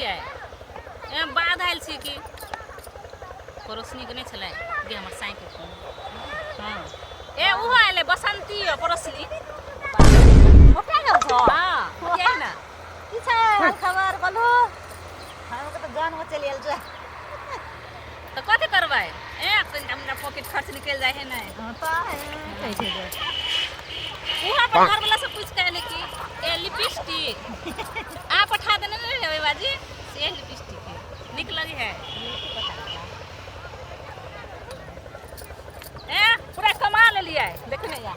लिया ए बाद आइल छी कि पड़ोसनी के नहीं छले गे हमर साइकिल हां ए उ आइले बसंती पड़ोसनी ओके न छ हां ओके ना की छ खबर बोलू हम तो गान में चल आइल छ तो कथि करबै ए हमरा पॉकेट खर्च निकल जाए है ना हां तो कैसे दे उहा पर घर वाला से पूछ कहले कि ए लिपस्टिक आ पठा देने रे बाजी से लिपस्टिक है निक लगी है ए पूरा कमा ले लिया है देखने या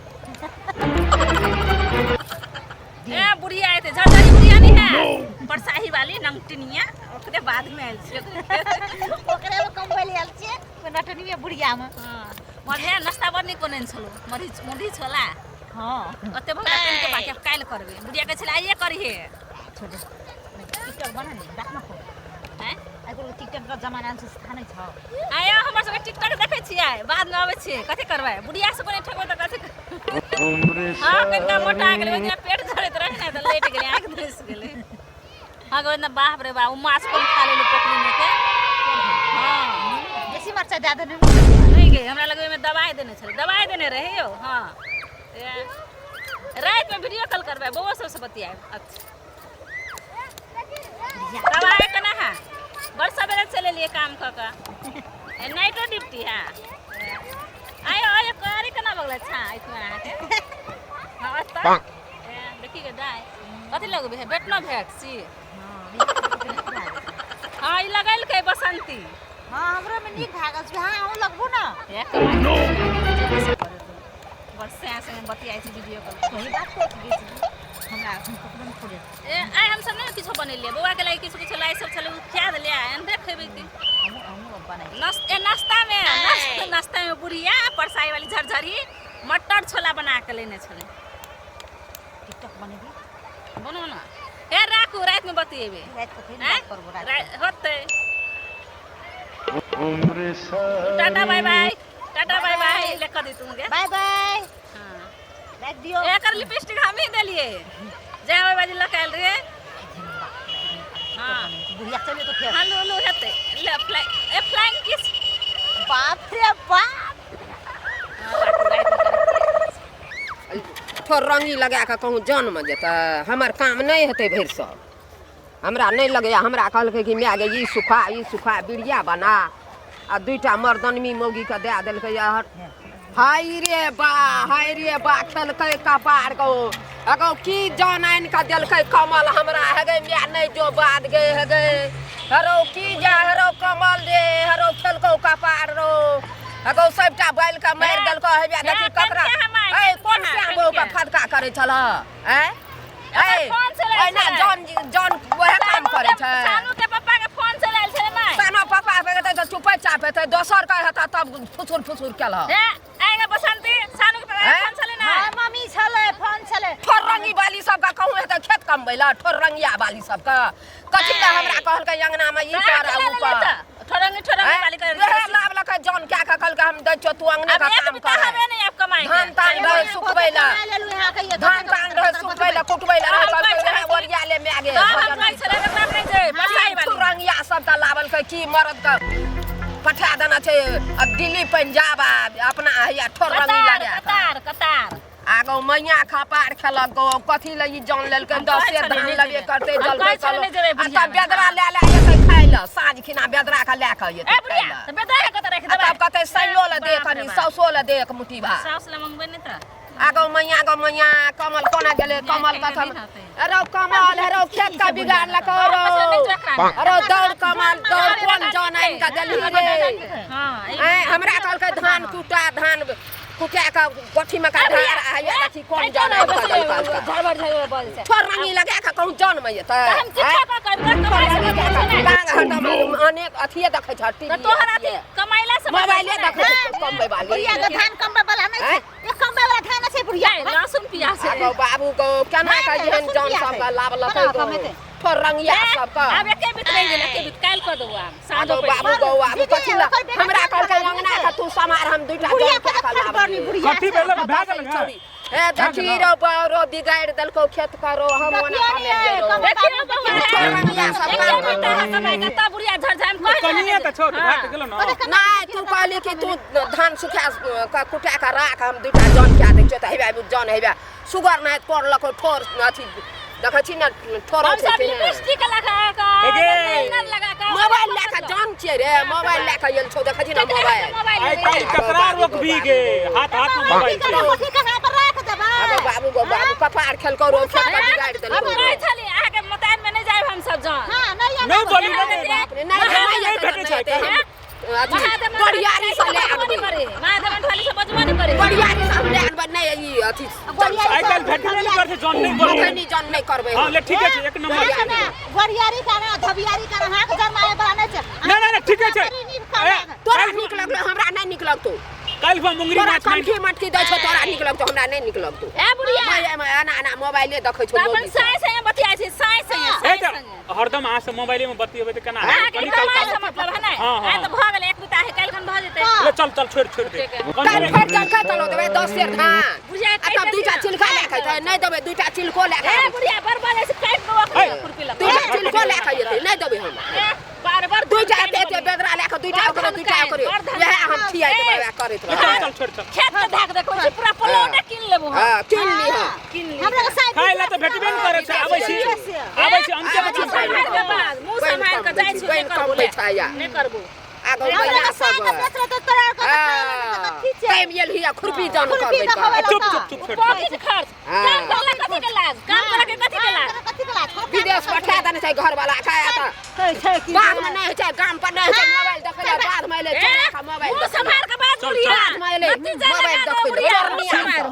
ए बुढ़िया आए थे झड़झड़ी बुढ़िया नहीं है परसाही वाली नंगटिनिया ओकरे बाद में आइल छी ओकरे में कम बोली आइल छी नटनी में बुढ़िया में हां मरे नाश्ता बनी कोने छलो मरीच मुंडी छोला हां ओते भला पेन के बाकी काल करबे बुढ़िया के छला आइए करिए छोड़ टिकटॉक बना नहीं डाक न हैं आइको टिकटॉक का जमाना से स्थान छ आया हमर सब टिकटॉक देखे छियै बाद में आवे छियै कथि करबै बुढ़िया से कोने ठकबै त कथि हां कतना मोटा गेलै ओतना पेट झड़ैत रहे ना त लेट गेलै आंख धस गेलै हां गो ना बाप रे बा उ माछ कोन खा लेलै पोखरी में के हां देसी मरचा दे देने नहीं गे हमरा लगे में दवाई देने छले दवाई देने रहे यो हां रात में वीडियो कॉल करबै बउआ सब से बतियाए अच्छा दवाई कना है बड़ सवेरे चले लिए काम क का नाइटो ड्यूटी है आयो आयो करे कना बगला छा इतना आटे हां अच्छा देखी के दाई कथि लगबे है बेटनो भेट सी हां ई लगाइल के बसंती हां हमरा में नीक भागल छ हां हम लगबो ना वर्षा से बतियाई छी वीडियो कॉल वही बात कर हमरा हम कपड़ा में खोले ए आइ हम सब नहीं किछो बनेलिए बउआ के लागि किछो लाई सब चले क्या देलिए एन देखबे की हम बनाई नाश्ता में बुढ़िया परसाई वाली झरझरी मटर छोला बना के लेने छले टिकटॉक बनेबी बनो ना हे राखू रात में बतिएबे रात को फिर बात करबो रात होते टाटा बाय बाय ले कर दी तुमके बाय बाय हां रख दियो एकर लिपस्टिक हम ही देलिए जय हो बाजी लकाल रे हां बुढ़िया चले तो फिर हेलो हेलो हेते ले फ्लाइंग किस बाप रे बाप थोड़ रंगी लगा के कहूँ जान में जेता हमार काम नहीं हेते भर सब हमरा नहीं लगे हमरा कहलकै कि मैं गे ई सुखा बिड़िया बना आ दुईटा मर्दनमी मौगी के दे देलकै यार हाय रे बा खेलकै कपार को अगो की जान आइन का देलकै कमल हमरा हेगे मैं नहीं जो बात गे हेगे हरो की जा हरो कमल रे हरो खेलको कपार रो अगो सबटा बैल का मार देलको हेबे देखी ककरा ए कोन से बो का फटका करे छला ए ना जॉन वह काम करे छै सानू के पापा के फोन से लाइल छले नै सानो पापा के त चुपे चाप हेतै दोसर का हेता तब फुसुर केला ए आइगा बसंती सानू के पापा फोन चले ना हां मम्मी छले फोन छले ठोर रंगी वाली सब का कहूं हेतै खेत कमबैला ठोर रंगिया वाली सब का कथि ला हमरा कहलकै अंगना में ई कर ऊपर ठोरंगी वाली कर रे लाभ लकै जॉन क्या का कहलकै हम दै छौ तू अंगने का काम कर हमें नहीं आप कमाई धान तान रहे सुखबैला धान तान रहे सुखबैला कुटबैला कहलकै ओरिया ले में आगे हम भाई चले ना नहीं जे बसाई वाली रंगिया सब का लावल के की मरद का पठा देना छै अब दिल्ली पंजाब अपना हैया ठोर रंगी लगा कतार आगो मैया खपार खेलक गो कथि ल ई जान लेलकै 10 धान लगे करते जलबै तब बेदरा ले एतै खाइ ल साँझ खिना बेदरा का ले के ए बुढ़िया तो बेदरा के रख देबे तब कते सैयो ल दे कनी सौसो ल दे एक मुट्ठी भात साउस ल मंगबे नहीं त आगो मैया कमल कोना गेले कमल कथम अरे कमल हेरो खेत का बिगाड़ लको रो अरे दौड़ कमल दौड़ कोन जान आइन का देली रे हां हमरा कहलकै धान कुटा धान कुटा का कोठी में का धार आया देखी कोन जान आइन का देल का झड़बड़ बोल से ठोर रंगी लगा के कहूं जान में ये त हम चिट्ठा का अनेक अथिए देखै छ टीवी तोहरा कमाइला से मोबाइले देखै छ कमबै वाली बुढ़िया के धान कमबे वाला नहीं ये कमबे वाला धान से बुढ़िया लहसुन प्याज से आगो बाबू को केना का जेहन जान सब का लाभ लकै गो ठोर रंगिया सब का अब एके बीत रह गेल एके बीत काल कर देबो हम सादो बाबू गो आबू कथि ला हमरा कहलकै अंगना का तू समार हम दुइटा बुढ़िया जान के का लाभ बुढ़िया कथि बेला भागल है ए देखी रो बारो बिगाड़ देलको खेत करो हम ओना कामे रो देखियो ठोर रंगिया सब काम दबाई के तब बुढ़िया झरझर में कनिया त छोट घाट गेलो न नहीं तू कहली कि तू धान सुखा का कुटा का राख हम दुटा जन क्या देख त हेबा जन हेबा सुगर नहीं पड़लक ठोर अथी देखै छी न ठोर हम सब छै लिपस्टिक लगा का लाइनर लगा का मोबाइल लेके जान छियै रे मोबाइल लेके गेल छौ देखै छी न मोबाइल आई काल ककरा रोक भी गे हाथ हाथ में मोबाइल मोठी कहां पर रख देबा अरे बाबू गो बाबू कपार खेल को रो खेत का बिगाड़ हम देलको कहै छली आके मतान में नहीं जाए हम सब जान हां नहीं नहीं बोली नहीं भेटे छै बढ़ियारी से ले आनबे महादेवन थाली से बजवा नहीं करे बढ़ियारी से ले आनबे नहीं ई अथी आई काल भेटे नहीं करते जन नहीं बोली नहीं जन नहीं करबे हां ले ठीक है एक नंबर बढ़ियारी का ना धबियारी का ना हाथ जमाए बने छै ना ठीक है तोरा निक लगलो हमरा नहीं निक लगतो काल हम मुंगरी माछ कंठी मटकी दै छ तोरा निक लगतो हमरा नहीं निक लगतो ए बुढ़िया मैं आना मोबाइले देखै छौ अपन साई से बतिया छै साई से हरदम आ से मोबाइले में बतियेबे त केना कनी कल मतलब है ना आ तो भ गेल एक बिता है कल खन भ जेते ले चल चल छोड़ दे काल फेर जलखै तलो देबे 10 शेर धान बुढ़िया तब दूटा चिलका लेके छै नहीं देबे दूटा चिलको लेके ए बुढ़िया बरबर से काट दो खुरपी लगा दूटा चिलको लेके जेते नहीं देबे हम बार बार दूटा एते बेदरा लेके दूटा ओकरे यह हम खियाइ देबे करैत रह चल छोड़ चल खेत में धाक देखो पूरा प्लॉट किन लेबो हां किन ली हां किन ली हमरा के साइड खाइ ला त भेटबे नहीं करे छै आबै छी अंते मुंह संभाल के बाद मुंह संभाल के जाय छी नहीं करबो आगो मैया सब टाइम येल हिया खुरपी जान करबै चुप छोड़ पॉकेट खर्च काम करला कथि के लाज काम करे के कथि के लाज विदेश पठा देने छै घर वाला खाया त बाद में नहीं छै काम पर नहीं छै मोबाइल देखै बाद में ले मोबाइल मुंह संभाल के बात बोलिए बाद में ले मोबाइल देखै मुंह संभाल